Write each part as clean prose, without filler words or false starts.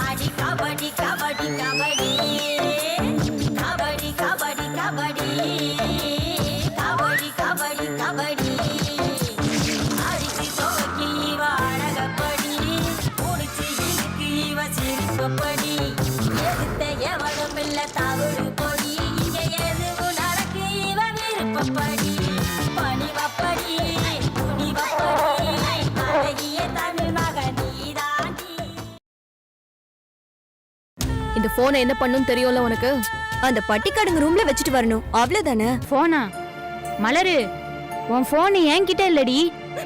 ஆடி கபடி கபடி கபடி கபடி கபடி கபடி கபடி கபடி கபடி அடிச்சு துவக்கி இவ அழகப்படி முடிச்சு இருக்கு இவ சிரிப்பப்படி எதிர்த்த எவனும் இல்ல தவறு பொடி இங்க எதுவும் நடக்கு இவ விருப்பப்படி பணிவப்படி துணிவப்படி அழகிய தமிழ் மகனீதாண்டி. இந்த போனை என்ன பண்ணும் தெரியும்ல உனக்கு? அந்த பட்டிக்காடுங்க ரூம்ல வச்சுட்டு வரணும், அவ்வளவுதானே. போனா மலரு, உன் போன் என்கிட்ட இல்லடி.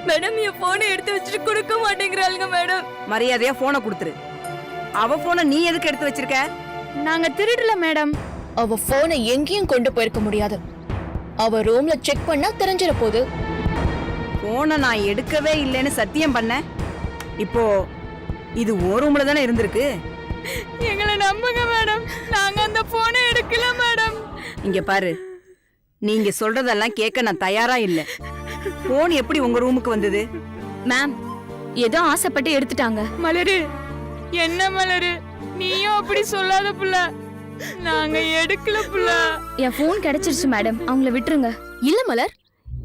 மேடம் என் போனை எடுத்து வச்சுட்டு கொடுக்க மாட்டேங்கிறாளுங்க மேடம். மரியாதையா போனை கொடுத்துரு. அவ போனை நீ எதுக்கு எடுத்து வச்சிருக்க? நாங்க திருடல மேடம். அவ போனை எங்கேயும் கொண்டு போயிருக்க முடியாது. அவ ரூம்ல செக் பண்ணா தெரிஞ்சிட போகுது. போனை நான் எடுக்கவே இல்லைன்னு சத்தியம் பண்ண. இப்போ இது ஒரு ரூம்ல தானே இருந்திருக்கு. எங்களை நம்புங்க மேடம், நாங்க அந்த போனை எடுக்கல மேடம். இங்க பாரு, நீங்க சொல்றதெல்லாம் கேட்க நான் தயாரா இல்ல. போன் எப்படி உங்க ரூமுக்கு வந்தது? மேம் ஏதோ ஆசைப்பட்டு எடுத்துட்டாங்க. மலரு, என்ன மலரு, நீயும் அப்படி சொல்லாத புள்ள. நாங்க எடுக்கல புள்ள. என் போன் கிடைச்சிருச்சு மேடம், அவங்கள விட்டுருங்க. இல்ல மலர்,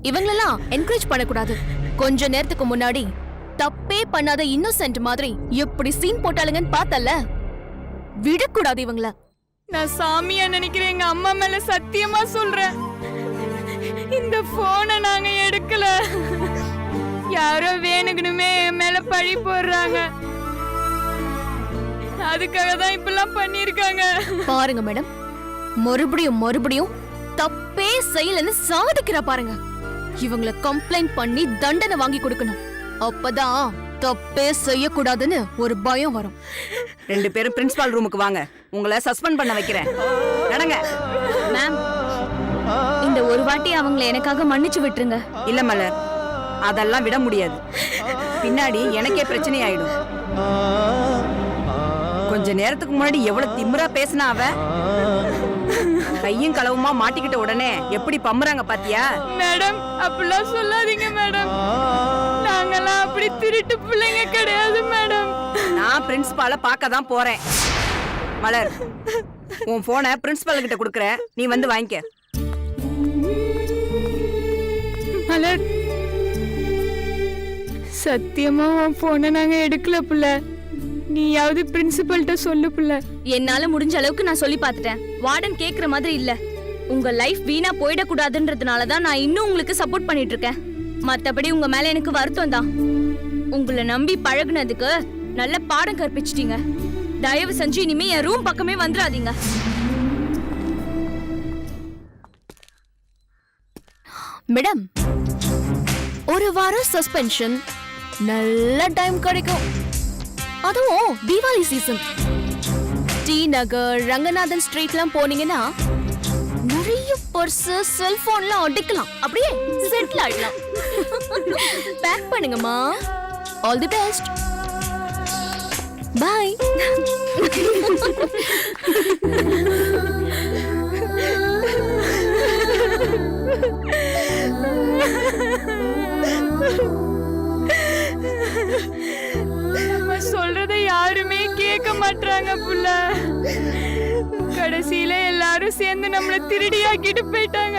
இவங்களெல்லாம் என்கரேஜ் பண்ணக்கூடாது. கொஞ்ச நேரத்துக்கு முன்னாடி தப்பே பண்ணாத இன்னோசென்ட் மாதிரி எப்படி சீன் போட்டாளுங்கன்னு பார்த்தல, விடக்கூடாது இவங்கள. நான் சாமியா நினைக்கிறேன், எங்க அம்மா மேல சத்தியமா சொல்றேன். இந்த போனை நாங்க எடுக்கல. யாரோ வேணுங்கனுமே என் மேல பழி போடுறாங்க. அதுக்காக தான் இப்பெல்லாம் பண்ணிருக்காங்க. பாருங்க மேடம், மறுபடியும் மறுபடியும் தப்பே செய்யலன்னு சாதிக்கிற பாருங்க. இவங்கள கம்ப்ளைண்ட் பண்ணி தண்டனை வாங்கி கொடுக்கணும். அப்பதான் தப்பே செய்யக்கூடாதுன்னு ஒரு பயம் வரும். 2 பேரும் பிரின்சிபால் ரூமுக்கு வாங்க, உங்களை சஸ்பெண்ட் பண்ண வைக்கிறேன். நடங்க. மேம், இந்த ஒரு வாட்டி அவங்கள எனக்காக மன்னிச்சு விட்டுருங்க. இல்ல மலர், அதெல்லாம் விட முடியாது. பின்னாடி எனக்கே பிரச்சனை ஆயிடும். கொஞ்ச நேரத்துக்கு முன்னாடி எவ்வளவு திமிரா பேசினா அவ. கையும் களவுமா மாட்டிக்கிட்ட உடனே எப்படி பம்புறாங்க பாத்தியா? மேடம், அப்படிலாம் சொல்லாதீங்க மேடம். நாங்கெல்லாம் அப்படி திருட்டு பிள்ளைங்க கிடையாது மேடம். நான் பிரின்சிபால பார்க்க தான் போறேன். மலர், உன் போனை பிரின்சிபால் கிட்ட கொடுக்கறேன், நீ வந்து வாங்கிக்க. மலர், சத்தியமா உன் போனை நாங்க எடுக்கல புள்ள. நீயாவது பிரின்சிபல்ட்ட சொல்லு புள்ள. என்னால முடிஞ்ச அளவுக்கு நான் சொல்லி பார்த்துட்டேன். வார்டன் கேக்குற மாதிரி இல்ல. உங்க லைஃப் வீணா போயிடக்கூடாதுன்றதுனாலதான் நான் இன்னும் உங்களுக்கு சப்போர்ட் பண்ணிட்டு இருக்கேன். மத்தபடி உங்க மேல எனக்கு வருத்தம் தான். உங்களை நம்பி பழகுனதுக்கு நல்ல பாடம் கற்பிச்சிட்டீங்க. தயவு செஞ்சு இனிமே என் ரூம் பக்கமே வந்துடாதீங்க. மேடம், ஒரு வாரம் சஸ்பென்ஷன், நல்ல டைம் கிடைக்கும். அதுவும் தீபாவளி சீசன். டி நகர், ரங்கநாதன் ஸ்ட்ரீட்லாம் போனீங்கன்னா நிறைய பர்ஸ், செல்போன்லாம் அடிக்கலாம். அப்படியே செட்டில் ஆயிடலாம். பேக் பண்ணுங்கம்மா. All the best. பை. நம்ம சொல்றத யாருமே கேட்க மாட்டாங்க புள்ள. கடைசியில எல்லாரும் சேர்ந்து நம்மள திருடியாக்கிட்டு போயிட்டாங்க.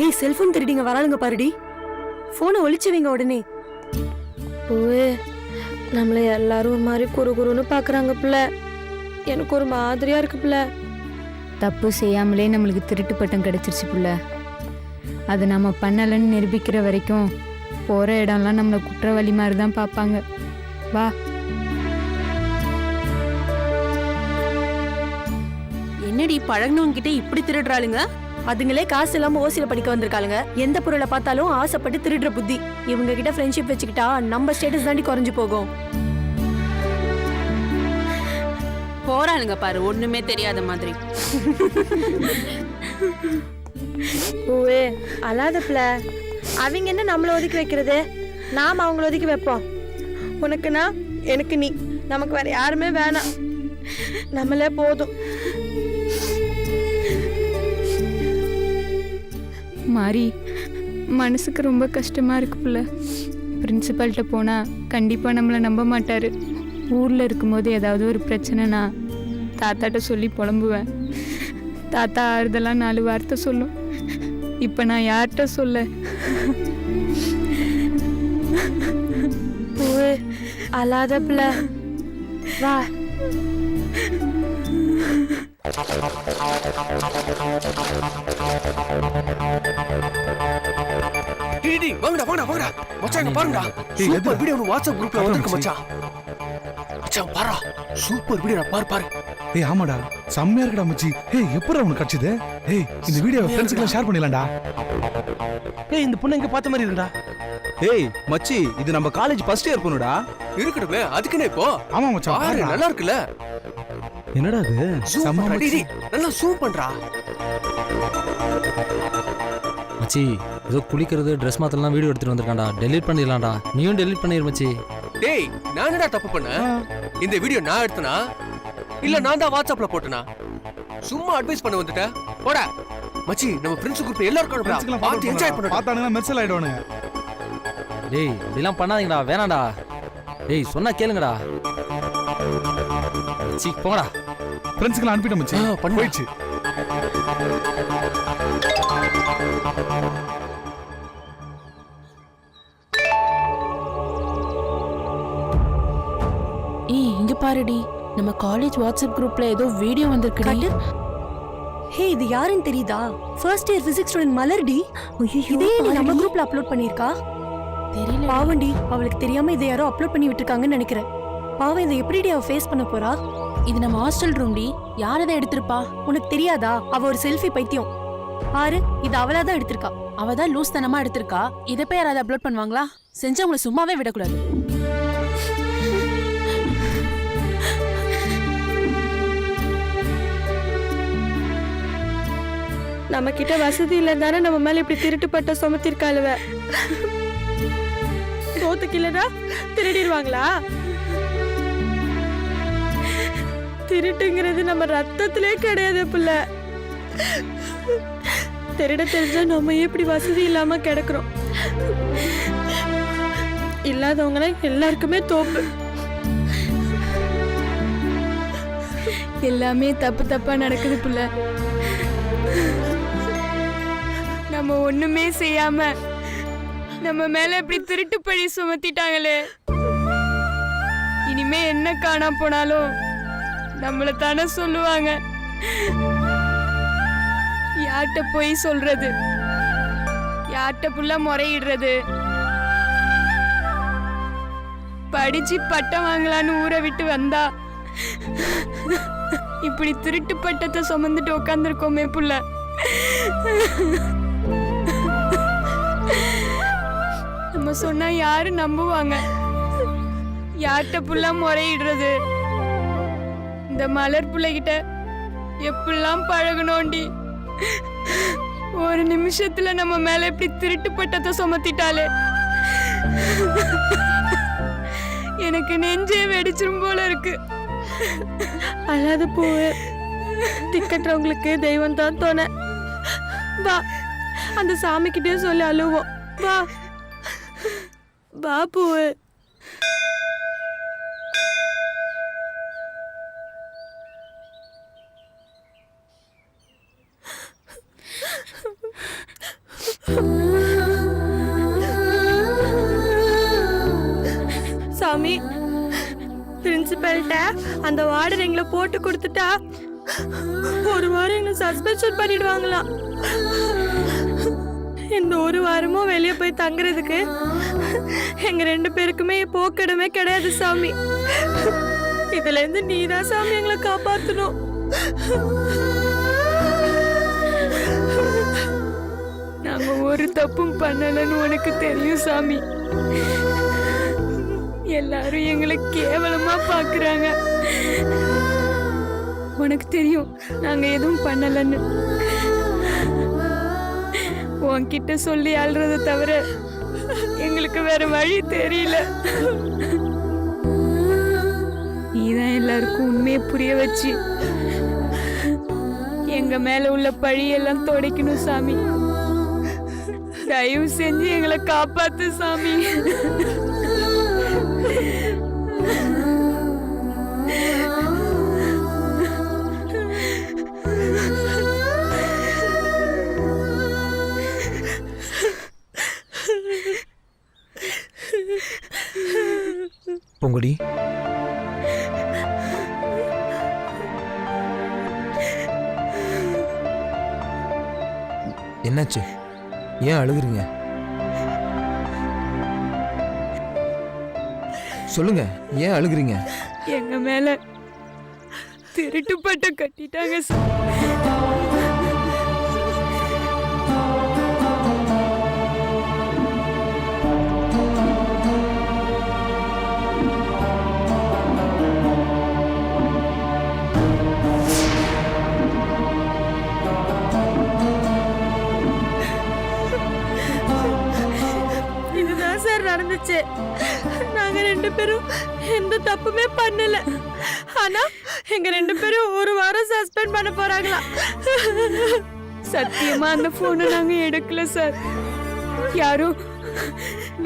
ஏய், செல்போன் திருடிங்க வராளுங்க பாருடி. போனை ஒளிச்சு வைங்க உடனே. ஓவே, நம்மள எல்லாரும் ஒரு மாதிரி குறுகுறுன்னு பாக்குறாங்க பிள்ளை. எனக்கு ஒரு மாதிரியா இருக்கு பிள்ளை. தப்பு செய்யாமலே நம்மளுக்கு திருட்டு பட்டம் கிடைச்சிருச்சு புள்ள. அது நம்ம பண்ணலன்னு நிரூபிக்கிற வரைக்கும் போற இடம்லாம் நம்மள குற்றவாளி மாதிரி தான் பார்ப்பாங்க. வா. என்னடி பழகினவங்க கிட்ட இப்படி திருடுறாளுங்க? அதுங்களே காசு இல்லாம ஓசில படிக்க வந்திருக்காளுங்க. எந்த பொருளை பார்த்தாலும் ஆசைப்பட்டு திருடுற புத்தி. இவங்க கிட்ட ஃப்ரெண்ட்ஷிப் வச்சுக்கிட்டா நம்ம ஸ்டேட்டஸ் தாண்டி குறைஞ்சு போகும். போறாளுங்க பாரு, ஒண்ணுமே தெரியாத மாதிரி. ஓவே, அழாத பிள்ளை. அவங்க என்ன நம்மள ஒதுக்கி வைக்கிறது? நாம அவங்கள ஒதுக்கி வைப்போம். உனக்குன்னா எனக்கு நீ, நமக்கு வேற யாருமே வேணாம், நம்மளே போதும். மாறி மனசுக்கு ரொம்ப கஷ்டமா இருக்கு புள்ள. பிரின்சிபல்கிட்ட போனா கண்டிப்பா நம்மளை நம்ப மாட்டாரு. ஊர்ல இருக்கும்போது ஏதாவது ஒரு பிரச்சனைனா தாத்தாட்ட சொல்லி புலம்புவேன். தாத்தா ஆறுதெல்லாம் 4 வார்த்தை சொல்லும். இப்ப நான் யார்கிட்ட சொல்ல? பூவே, அழாத பிள்ளை, வா. டேய் வாங்கடா வாங்கடா வாங்கடா மச்சான் இங்க பாருங்கடா சூப்பர் வீடியோ ஒன்னு வாட்ஸ்அப் குரூப்ல வந்திருக்கு மச்சான். மச்சான் பாரா சூப்பர் வீடியோ பாரு பாரு. ஏய் ஆமாடா செம்மையா இருக்குடா மச்சி. ஏய் எப்பறா உனக்கு கிடைச்சது? ஏய் இந்த வீடியோ ஃப்ரெண்ட்ஸ்க்கு ஷேர் பண்ணிடலாம்டா. ஏய் இந்த பொண்ணு எங்க பார்த்த மாதிரி இருக்குடா. ஏய் மச்சி இது நம்ம காலேஜ் ஃபர்ஸ்ட் இயர் பொண்ணுடா. இருக்கட்டுமே அதுக்குனே இப்போ. ஆமா மச்சான் பாரு நல்லா இருக்குல்ல. என்னடா இது? செம்ம டேய் நல்லா சூப் பண்றா. மச்சி ஏதோ குளிக்கிறது ட்ரெஸ் மாத்தலாம் வீடியோ எடுத்துட்டு வந்திருக்கான்டா. டெலீட் பண்ணிடலாம்டா. நீயும் டெலீட் பண்ணிரு மச்சி. டேய் நான் என்னடா தப்பு பண்ணேன்? இந்த வீடியோ நான் எடுத்தனா இல்ல நான் தான் வாட்ஸ்அப்ல போட்டனா? சும்மா அட்வைஸ் பண்ண வந்துட்டேன். போடா மச்சி நம்ம ஃப்ரெண்ட்ஸ் குரூப் எல்லாரும் பார்த்து என்ஜாய் பண்ணு. பார்த்தானுங்க மெர்சல் ஆயிடுவானுங்க. டேய் அப்படிலாம் பண்ணாதீங்கடா, வேணாம்டா. டேய் சொன்னா கேளுங்கடா. மச்சி போங்கடா. ஃப்ரெண்ட்ஸ்க்கு அனுப்பிட்டேன் மச்சி. போயிடுச்சு. ஏய் இங்க பாருடி, நம்ம காலேஜ் வாட்ஸ்அப் குரூப்ல ஏதோ வீடியோ வந்திருக்குடி. ஹே, இது யாருன்னு தெரியுதா? ஃபர்ஸ்ட் இயர் பிசிக்ஸ் ஸ்டூடண்ட் மலர்டி. இதே நீ நம்ம குரூப்ல அப்லோட் பண்ணிருக்கா? தெரியல. பாவண்டி, அவளுக்கு தெரியாம இதை யாரோ அப்லோட் பண்ணி விட்டுருக்காங்கன்னு நினைக்கிறேன். பாவம், இதை எப்படிடி அவ ஃபேஸ் பண்ண போறா? இது நம்ம ஹாஸ்டல் ரூம்டி. யார் அதை எடுத்திருப்பா? உனக்கு தெரியாதா? அவ ஒரு செல்ஃபி பைத்தியம். பாரு, இது அவளாதான் எடுத்திருக்கா. அவ தான் லூஸ் தனமா எடுத்திருக்கா. இதை போய் யாராவது அப்லோட் பண்ணுவாங்களா? செஞ்சவங்களை சும்மாவே விடக்கூடாது. நம்ம கிட்ட வசதி இல்ல தானே நம்ம மேல இப்படி திருட்டு பட்ட சுமத்திருக்காளுவ. சோத்துக்கு இல்லனா திருடிடுவாங்களா? திருட்டுங்கிறது நம்ம ரத்தத்திலே கிடையாது புள்ள. திருட தெரிஞ்சா நம்ம எப்படி வசதி இல்லாம கிடக்குறோம். இல்லாதவங்க எல்லாருக்குமே தோப்பு. எல்லாமே தப்பு தப்பா நடக்குது புள்ள. நம்ம ஒண்ணுமே செய்யாம நம்ம மேல இப்படி திருட்டு பழி சுமத்திட்டாங்களே. இனிமே என்ன காணா போனாலும் நம்மள தானே சொல்லுவாங்க. யார்கிட்ட போய் சொல்றது? யார்கிட்ட புள்ள முறையிடுறது? படிச்சு பட்டம் வாங்கலான்னு ஊரை விட்டு வந்தா இப்படி திருட்டு பட்டத்தை சுமந்துட்டு உட்காந்துருக்கோமே புள்ள. நம்ம சொன்னா யாரு நம்புவாங்க? யார்கிட்ட புள்ள முறையிடுறது? இந்த மலர் புள்ளைகிட்ட எப்படிலாம் பழகணும்டி. ஒரு நிமிஷத்துல நம்ம மேல இப்படி திருட்டு பட்டத்தை சுமத்திட்டாலே எனக்கு நெஞ்சே வெடிச்சிரும் போல இருக்கு. அழாத பூவு, திக்கற்றவங்களுக்கு தெய்வம் தான் தோண. வா, அந்த சாமி கிட்டே சொல்லி அழுவோம். வா வா பூவு. சாமி, பிரின்சிபல்ட்ட அந்த வார்டன் எங்களை போட்டு கொடுத்துட்டா 1 வாரம் எங்களை சஸ்பென்ஷன் பண்ணிடுவாங்களாம். இந்த 1 வாரமும் வெளியே போய் தங்குறதுக்கு எங்க 2 பேருக்குமே போக்கிடமே கிடையாது சாமி. இதுல இருந்து நீதான் சாமி எங்களை காப்பாத்தணும். நாங்க ஒரு தப்பும் பண்ணலன்னு உனக்கு தெரியும் சாமி. எல்லாரும் எங்களை கேவலமா பாக்குறாங்க. உனக்கு தெரியும் நாங்க எதுவும் பண்ணலன்னு. உன்கிட்ட சொல்லி அழுறத தவிர எங்களுக்கு வேற வழி தெரியல. எல்லாருக்கும் உண்மையை புரிய வச்சு எங்க மேல உள்ள பழியெல்லாம் துடைக்கணும் சாமி. தயவு செஞ்சு எங்களை காப்பாத்து சாமி. பொங்கடி, என்னாச்சு? ஏன் அழுகுறீங்க? சொல்லுங்க, ஏன் அழுகுறீங்க? எங்க மேல திருட்டு பட்டம் கட்டிட்டாங்க சார். இதுதான் சார் நடந்துச்சு. நாங்க 2 பேரும் எந்த தப்புமே பண்ணல. ஆனா எங்க 2 பேரும் 1 வாரம் சஸ்பெண்ட் பண்ண போறாங்களா? சத்தியமா அந்த போனை நாங்க எடுக்கல சார். யாரும்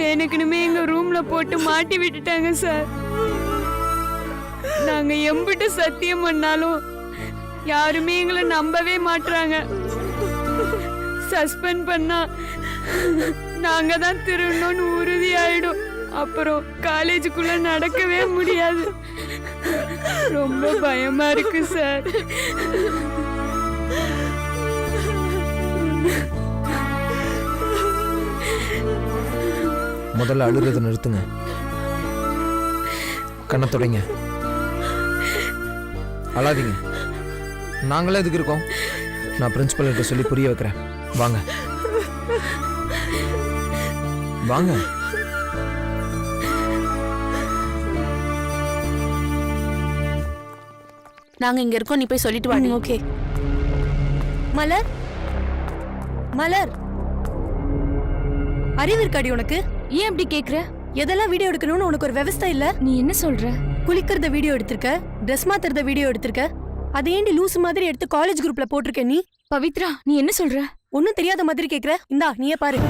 வேணுக்குனுமே எங்க ரூம்ல போட்டு மாட்டி விட்டுட்டாங்க சார். நாங்க எம்பிட்டு சத்தியம் பண்ணாலும் யாருமே எங்களை நம்பவே மாட்றாங்க. சஸ்பெண்ட் பண்ணா நாங்க தான் திருடணும்னு உறுதி ஆயிடும். அப்புறம் காலேஜுக்குள்ள நடக்கவே முடியாது. ரொம்ப பயமா இருக்கு சார். முதல்ல அழுகிறத நிறுத்துங்க. கண்ணை தொடங்க. அழாதீங்க. நாங்களே எதுக்கு இருக்கோம்? நான் பிரின்சிபல் கிட்ட சொல்லி புரிய வைக்கிறேன். வாங்க வாங்க. நாங்க இங்க இருக்கோம், நீ போய் சொல்லிட்டு வாடி. ஓகே. மலர், மலர், அறிவு இருக்காடி உனக்கு? ஏன் அப்படி கேக்குற? எதெல்லாம் வீடியோ எடுக்கணும்னு உனக்கு ஒரு விவசாய இல்ல? நீ என்ன சொல்ற? குளிக்கிறத வீடியோ எடுத்திருக்க, ட்ரெஸ் மாத்துறத வீடியோ எடுத்திருக்க. அதை ஏண்டி லூசு மாதிரி எடுத்து காலேஜ் குரூப்ல போட்டிருக்க நீ? பவித்ரா, நீ என்ன சொல்ற? ஒன்னும் தெரியாத மாதிரி கேக்குற. இந்தா நீயே பாரு.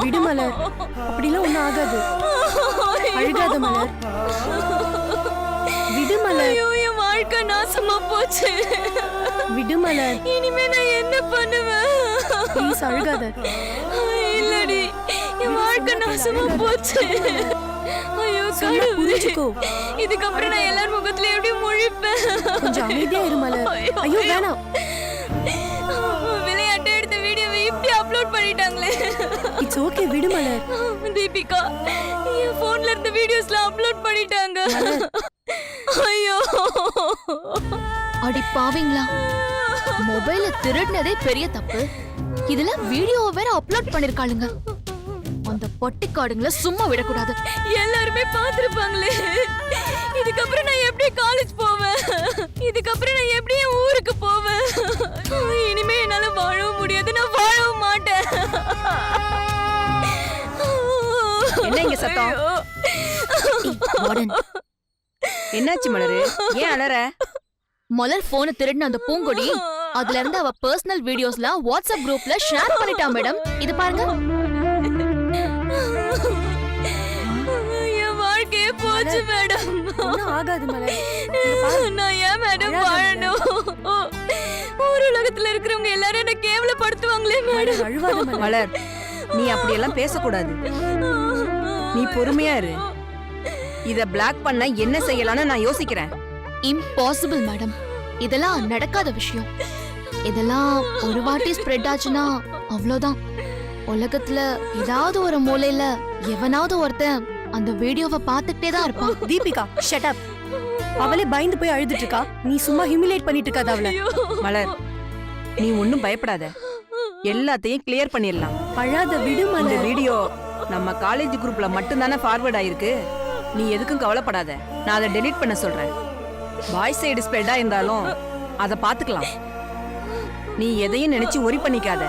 விடு மலர், அப்படிலாம் ஒண்ணும் ஆகாது. அழுகாத மலர், விடு மலர். என் வாழ்க்கை நாசமா போச்சு. விடு மலர், இனிமே நான் என்ன பண்ணுவேன்? ப்ளீஸ் அழுகாத. இல்லடி, என் வாழ்க்கை நாசமா போச்சு. ஐயோ கடவுளே, புரிஞ்சுக்கோ. இதுக்கப்புறம் நான் எல்லார் முகத்துல எப்படி முழிப்பேன்? கொஞ்சம் அமைதியா இரு மலர். ஐயோ வேணாம். விளையாட்டு எடுத்த வீடியோவை இப்படி அப்லோட் பண்ணிட்டாங்களே. இட்ஸ் ஓகே, விடு மலர். தீபிகா, என் போன்ல இருந்த வீடியோஸ்லாம் அப்லோட் பண்ணிட்டாங்க. ஐயோ அடி பாவீங்களா, மொபைல திருடினதே பெரிய தப்பு. இதுல வீடியோவை வேற அப்லோட் பண்ணிருக்காளுங்க. அந்த பொட்டிக்காடுங்களை சும்மா விடக்கூடாது. எல்லாருமே பாத்துருப்பாங்களே. இதுக்கப்புறம் நான் எப்படி காலேஜ் போவேன்? இதுக்கப்புறம் நான் எப்படி என் ஊருக்கு போவேன்? இனிமே என்னால வாழவும் முடியாது, நான் வாழவும் மாட்டேன். என்ன இங்க சத்தம்? என்னாச்சு மலரு, ஏன் அலற? மலர் போனை திருடின அந்த பூங்கொடி, அதுல இருந்து அவ பர்சனல் வீடியோஸ்லாம் வாட்ஸ்அப் குரூப்ல ஷேர் பண்ணிட்டா மேடம். இது பாருங்க. என் வாழ்க்கையே போச்சு மேடம். ஒண்ணும் ஆகாது மலர். நான் ஏன் மேடம் வாழணும்? ஊர் உலகத்துல இருக்கிறவங்க எல்லாரும் என்ன கேவலப்படுத்துவாங்களே மேடம். அழுவாத மலர். மலர், நீ அப்படியெல்லாம் பேசக்கூடாது. நீ பொறுமையா இரு. இத பிளாக் பண்ண என்ன செய்யலாம்னு நான் யோசிக்கிறேன். இம்பாசிபிள் மேடம், இதெல்லாம் நடக்காத விஷயம். இதெல்லாம் ஒரு வாட்டி ஸ்ப்ரெட் ஆச்சுன்னா அவ்வளவுதான். உலகத்துல ஏதாவது ஒரு மூலையில எவனாவது ஒருத்தன் அந்த வீடியோவை பார்த்துட்டே தான் இருப்பான். Deepika, shut up. அவளே பயந்து போய் அழுதுட்டு இருக்கா. நீ சும்மா ஹியூமிலேட் பண்ணிட்டு இருக்காத அவளை. மலர், நீ ஒண்ணும் பயப்படாத. எல்லாத்தையும் கிளியர் பண்ணிடலாம். அழாத, விடு இந்த மலர். வீடியோ நம்ம காலேஜ் குரூப்ல மட்டும்தானே ஃபார்வர்ட் ஆயிருக்கு. நீ எதுக்கும் கவலைப்படாத. நான் அதை டெலீட் பண்ண சொல்றேன். பாய் சைடு ஸ்ப்ரெட்டா இருந்தாலும் அதை பாத்துக்கலாம். நீ எதையும் நினைச்சு ஒரி பண்ணிக்காத.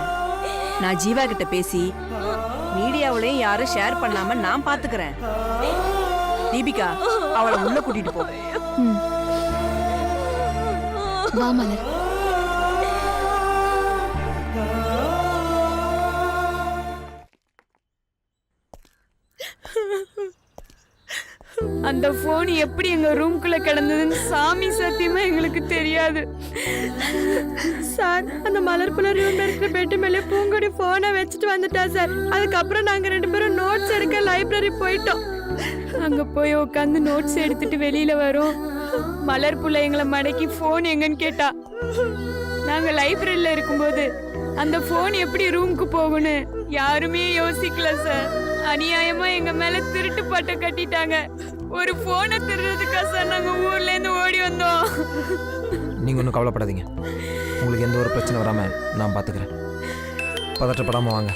நான் ஜீவா கிட்ட பேசி மீடியாவிலையும் யாரும் ஷேர் பண்ணாம நான் பாத்துக்கிறேன். தீபிகா, அவளை உள்ள கூட்டிட்டு போ. வா மலர். அந்த போன் எப்படி எங்க ரூம்குள்ள கிடந்ததுன்னு சாமி சத்தியமா எங்களுக்கு தெரியாது சார். அந்த மலர் புல ரூம்ல இருக்கிற பெட்டு மேலே பூங்கொடி போனை வச்சுட்டு வந்துட்டா சார். அதுக்கப்புறம் நாங்க 2 பேரும் நோட்ஸ் எடுக்க லைப்ரரி போயிட்டோம். அங்க போய் உட்காந்து நோட்ஸ் எடுத்துட்டு வெளியில வரோம். மலர் புள்ள எங்களை மடக்கி போன் எங்கன்னு கேட்டா. நாங்க லைப்ரரியில இருக்கும்போது அந்த போன் எப்படி ரூமுக்கு போகும்னு யாருமே யோசிக்கல சார். அநியாயமா எங்க மேல திருட்டு பட்டை கட்டிட்டாங்க. ஒரு போனை திருடுறதுக்கா சார் நாங்க ஊர்ல இருந்து ஓடி வந்தோம். நீங்கள் ஒன்றும் கவலைப்படாதீங்க, உங்களுக்கு எந்த ஒரு பிரச்சனை வராமல் நான் பார்த்துக்கிறேன். பதற்றப்படாமல் வாங்க.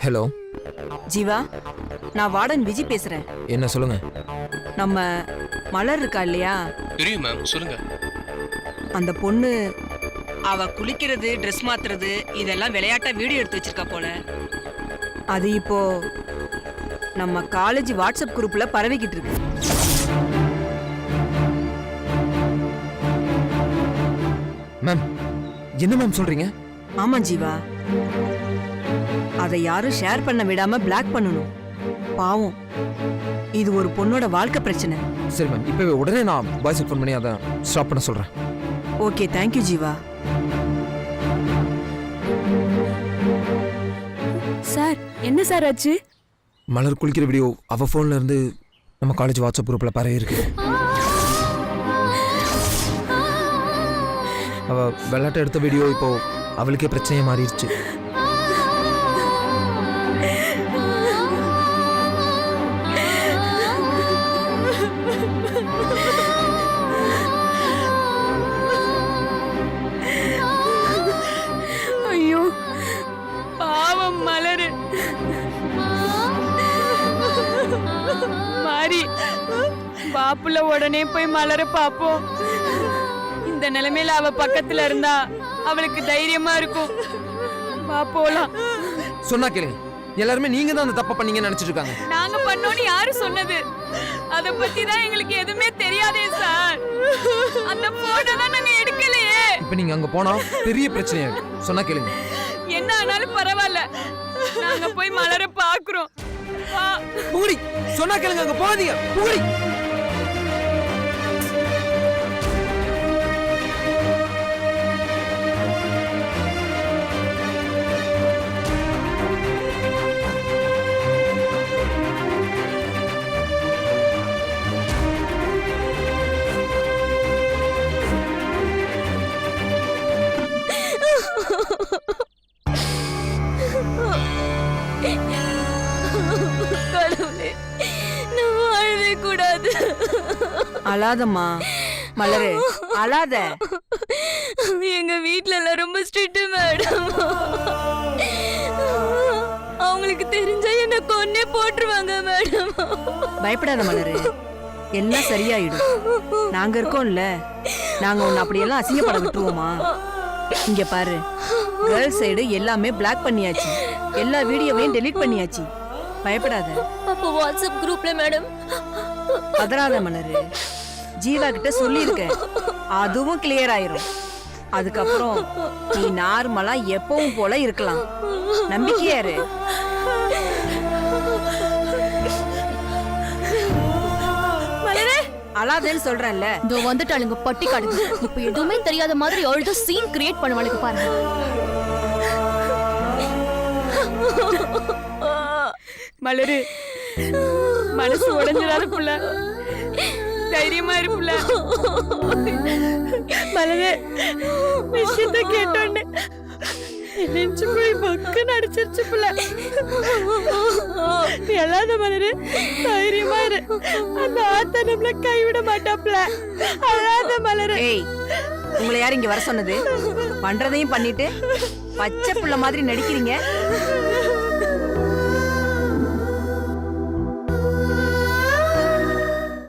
ஹலோ ஜீவா, நான் வார்டன் விஜி பேசுறேன். என்ன சொல்லுங்க. நம்ம மலர் இருக்கா இல்லையா? தெரியும் மேம், சொல்லுங்க. அந்த பொண்ணு அவ குளிக்கிறது, ட்ரெஸ் மாத்துறது இதெல்லாம் விளையாட்டா வீடியோ எடுத்து வச்சிருக்கா போல. அது இப்போ நம்ம காலேஜ் வாட்ஸ்அப் குரூப்ல பரவிக்கிட்டு இருக்கு. மேம், என்ன மேம் சொல்றீங்க? ஆமா ஜீவா, அதை யாரும் ஷேர் பண்ண விடாம பிளாக் பண்ணணும். பாவம், இது ஒரு பொண்ணோட வாழ்க்கை பிரச்சனை. சரி மேம், இப்போ உடனே நான் பாய்ஸுக்கு ஃபோன் பண்ணி அதை ஸ்டாப் பண்ண சொல்கிறேன். Okay, thank you Jeeva. சார், என்ன சார் ஆச்சு? மலர் குளிக்கிற வீடியோ அவ ஃபோன்ல இருந்து நம்ம காலேஜ் வாட்ஸ்அப் குரூப்ல பரவி இருக்கு. அவ விளையாட்டு எடுத்த வீடியோ இப்போ அவளுக்கே பிரச்சனையா மாறிடுச்சு. ஐயோ பாவம் மலரு. மாறி பாப்புல உடனே போய் மலர பாப்போம். இந்த நிலைமையில அவ பக்கத்துல இருந்தா அவளுக்கு தைரியமா இருக்கும். வா போலாம். சொன்னா கேளுங்க, எல்லாருமே நீங்க தான் அந்த தப்ப பண்ணீங்கன்னு நினைச்சிட்டு இருக்காங்க. நாங்க பண்ணோன்னு யாரு சொன்னது? அத பத்தி தான் எங்களுக்கு எதுவுமே தெரியாதே சார். அந்த போட்டோ தான் நாங்க எடுக்கலையே. இப்ப நீங்க அங்க போனா பெரிய பிரச்சனையாகும். சொன்னா கேளுங்க. என்ன ஆனாலும் பரவாயில்ல, நாங்க போய் மலர பாக்குறோம். புகழி, சொன்னா கேளுங்க, அங்க போகாதீங்க. புகழி, கடவுளே, நான் வாழவே கூடாது. அழாதம்மா மலரு, அழாத. எங்க வீட்ல எல்லாம் ரொம்ப ஸ்ட்ரிக்ட் மேடம். அவங்களுக்கு தெரிஞ்சா என்ன கொன்னே போட்டுருவாங்க மேடம். பயப்படாத மலரு, எல்லாம் சரியாயிடும். நாங்க இருக்கோம்ல, நாங்க உன்னை அப்படியெல்லாம் அசிங்கப்பட விட்டுருவோமா? இங்க பாரு, கேர்ள்ஸ் சைடு எல்லாமே பிளாக் பண்ணியாச்சு, எல்லா வீடியோவையும் டெலீட் பண்ணியாச்சு. பயப்படாத. அப்போ வாட்ஸ்அப் குரூப்ல மேடம்? பதறாத மலரு, ஜீவா கிட்ட சொல்லியிருக்கேன், அதுவும் கிளியர் ஆயிரும். அதுக்கப்புறம் நீ நார்மலா எப்பவும் போல இருக்கலாம். நம்பிக்கையாரு. அழாதேன்னு சொல்றேன்ல. இதோ வந்துட்டாளுங்க பட்டிக்காடுங்க. இப்ப எதுவுமே தெரியாத மாதிரி அழுத சீன் கிரியேட் பண்ணுவாளுக்கு பாருங்க. மலரு, மனசு உடைஞ்சிடாத புள்ள, தைரியமா இருப்புல. மலரே, விஷயத்த கேட்டோன்னு நெஞ்சு போய் பக்குன்னு அடிச்சிருச்சு புள்ள. நீ அழாத மலரே, தைரியமா இரு. அந்த ஆத்தா நம்மள கைவிட மாட்டாப்ல. அழாத மலரே. ஏய், உங்களை யார் இங்க வர சொன்னது? பண்றதையும் பண்ணிட்டு பச்சை புள்ள மாதிரி நடிக்கிறீங்க.